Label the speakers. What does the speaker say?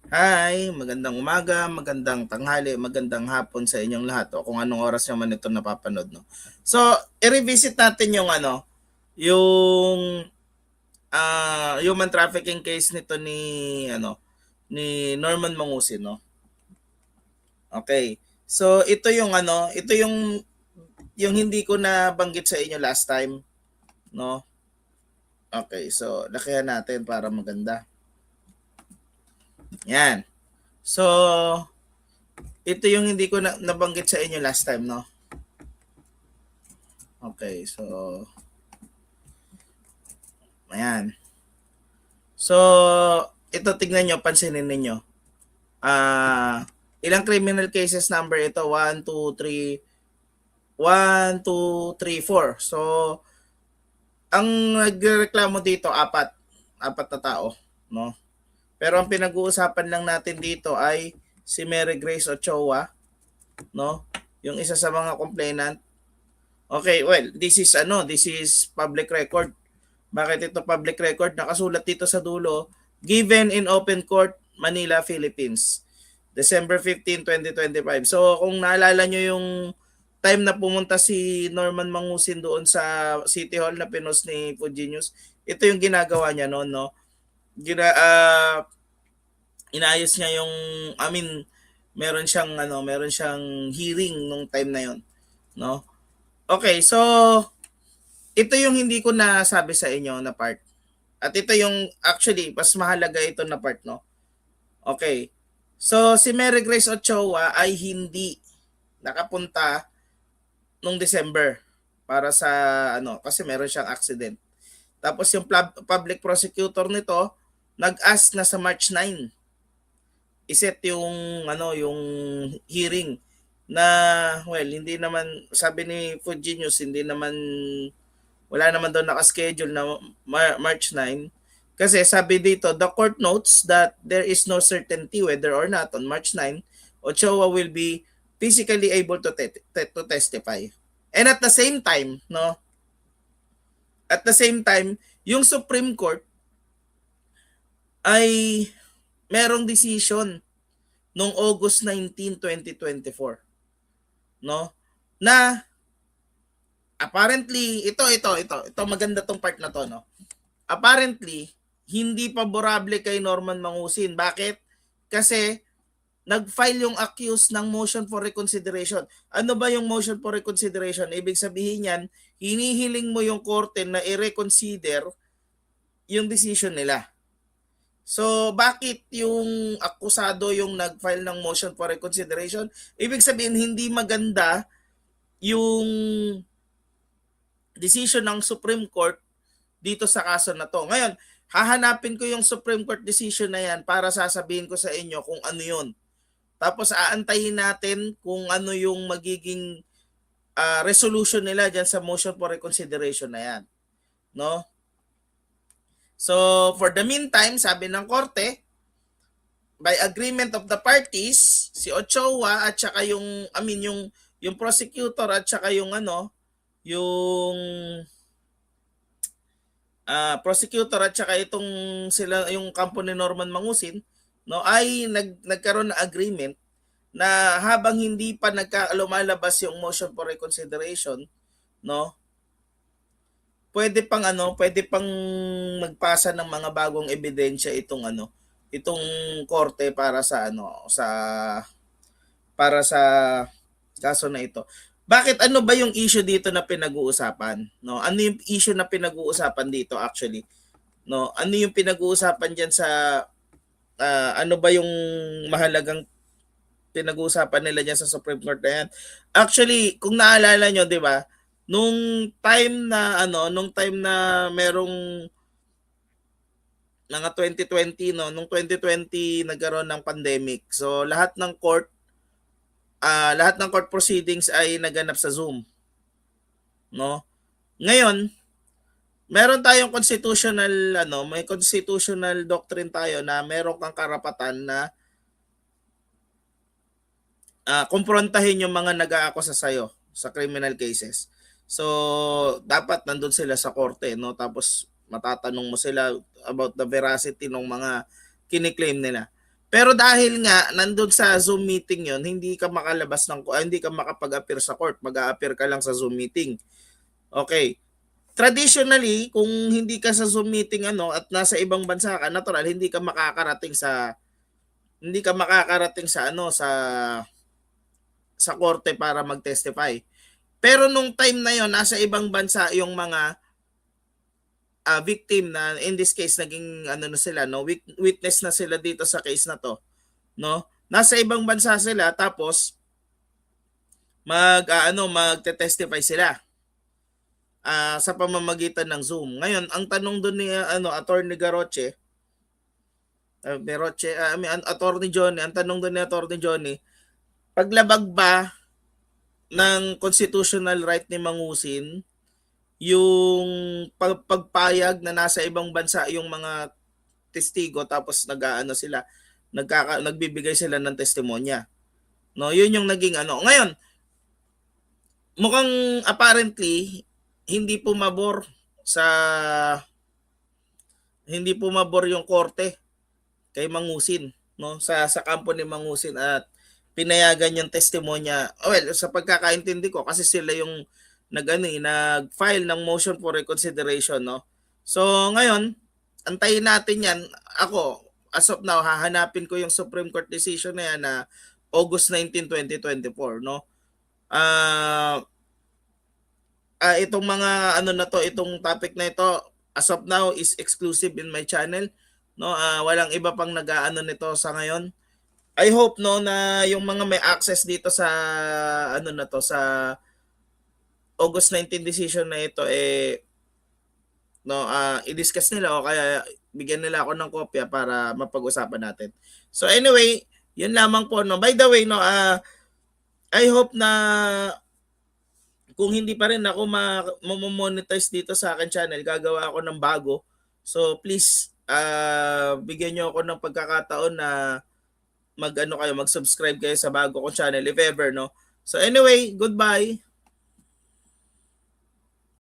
Speaker 1: Hi, magandang umaga, magandang tanghali, magandang hapon sa inyong lahat o kung anong oras naman ito napapanood, no. So, i-revisit natin yung yung human trafficking case nito ni Norman Mangusin, no. Okay. So, ito yung hindi ko na banggit sa inyo last time, no. Okay, so lakihan natin para maganda. Yan. So, ito yung hindi ko na nabanggit sa inyo last time, no. Okay, so ayan. So, ito tignan nyo, pansinin ninyo. Ilang criminal cases number ito? 1, 2, 3, 1, 2, 3, 4. So, ang nagreklamo dito, apat. Apat na tao. No? Pero ang pinag-uusapan lang natin dito ay si Mary Grace Ochoa. No? Yung isa sa mga complainant. Okay, well, this is public record. Bakit ito public record? Nakasulat dito sa dulo, given in open court, Manila, Philippines. December 15, 2025. So kung naalala nyo yung time na pumunta si Norman Mangusin doon sa City Hall na pinost ni Fuji News, ito yung ginagawa niya noon, no? Inaayos niya yung, I mean, meron siyang hearing nung time na yon, no? Okay, so ito yung hindi ko nasabi sa inyo na part. At ito yung actually mas mahalaga ito na part, no. Okay. So si Mary Grace Ochoa ay hindi nakapunta nung December para sa kasi meron siyang accident. Tapos yung public prosecutor nito nag-ask na sa March 9 iset yung hearing na well hindi naman sabi ni Fuji News hindi naman wala naman daw naka-schedule na March 9 kasi sabi dito the court notes that there is no certainty whether or not on March 9 Ochoa will be physically able to testify. And at the same time, no, yung Supreme Court ay merong decision noong August 19, 2024, no, na apparently ito maganda tong part na to, no. Apparently hindi paborable kay Norman Mangusin. Bakit? Kasi nag-file yung accused ng motion for reconsideration. Ano ba yung motion for reconsideration? Ibig sabihin yan, hinihiling mo yung korte na i-reconsider yung decision nila. So, bakit yung akusado yung nag-file ng motion for reconsideration? Ibig sabihin, hindi maganda yung decision ng Supreme Court dito sa kaso na to. Ngayon, hahanapin ko yung Supreme Court decision na yan para sasabihin ko sa inyo kung ano yun. Tapos aantayin natin kung ano yung magiging resolution nila dyan sa motion for reconsideration na yan. No? So, for the meantime, sabi ng korte, by agreement of the parties, si Ochoa at saka yung prosecutor at saka yung prosecutor at saka yung kampo ni Norman Mangusin, no, ay nagkaroon ng agreement na habang hindi pa lumalabas yung motion for reconsideration, no, pwede pang magpasa ng mga bagong ebidensya itong korte para sa kaso na ito. Bakit ano ba yung issue dito na pinag-uusapan? No, ano yung issue na pinag-uusapan dito actually? No, ano yung pinag-uusapan diyan sa ano ba yung mahalagang pinag-uusapan nila diyan sa Supreme Court na yan? Actually, kung naalala nyo, 'di ba? Nung time na merong mga 2020, no, nung 2020 nagkaroon ng pandemic. So lahat ng court proceedings ay naganap sa Zoom, no? Ngayon, meron tayong may constitutional doctrine tayo na meron kang karapatan na kumprontahin yung mga nag-aakusa sa iyo sa criminal cases. So, dapat nandun sila sa korte, no? Tapos matatanong mo sila about the veracity ng mga kiniklaim nila. Pero dahil nga nandun sa Zoom meeting yon, hindi ka makalabas hindi ka makapag-appear sa court, mag-a-appear ka lang sa Zoom meeting. Okay. Traditionally, kung hindi ka sa Zoom meeting at nasa ibang bansa ka, natural hindi ka makakarating sa sa korte para mag-testify. Pero nung time na yon, nasa ibang bansa yung mga victim na in this case naging na sila, no, witness na sila dito sa case na to, no. Nasa ibang bansa sila tapos magte-testify sila sa pamamagitan ng Zoom. Ngayon, ang tanong doon ni Attorney Garoche, Attorney Johnny, ang tanong doon ni Attorney Johnny, paglabag ba ng constitutional right ni Mangusin yung pagpayag na nasa ibang bansa yung mga testigo tapos nagbibigay sila ng testimonya. No, yun yung naging Ngayon, mukhang apparently hindi pumabor yung korte kay Mangusin, no, sa kampo ni Mangusin at pinayagan yung testimonya. Well, sa pagkakaintindi ko kasi sila yung nag-file ng motion for reconsideration, no. So ngayon, antayin natin yan. Ako, as of now, hahanapin ko yung Supreme Court decision na yan na August 19, 2024, no. Itong mga itong topic na ito, as of now is exclusive in my channel, no. Walang iba pang nito sa ngayon. I hope, no, na yung mga may access dito sa sa August 19 decision na ito i-discuss nila o kaya bigyan nila ako ng kopya para mapag-usapan natin. So anyway, yun lamang po, no. By the way, no, I hope na kung hindi pa rin ako ma-monetize dito sa akin channel, gagawa ako ng bago. So please, bigyan niyo ako ng pagkakataon na mag-subscribe kayo sa bago kong channel if ever, no. So anyway, goodbye.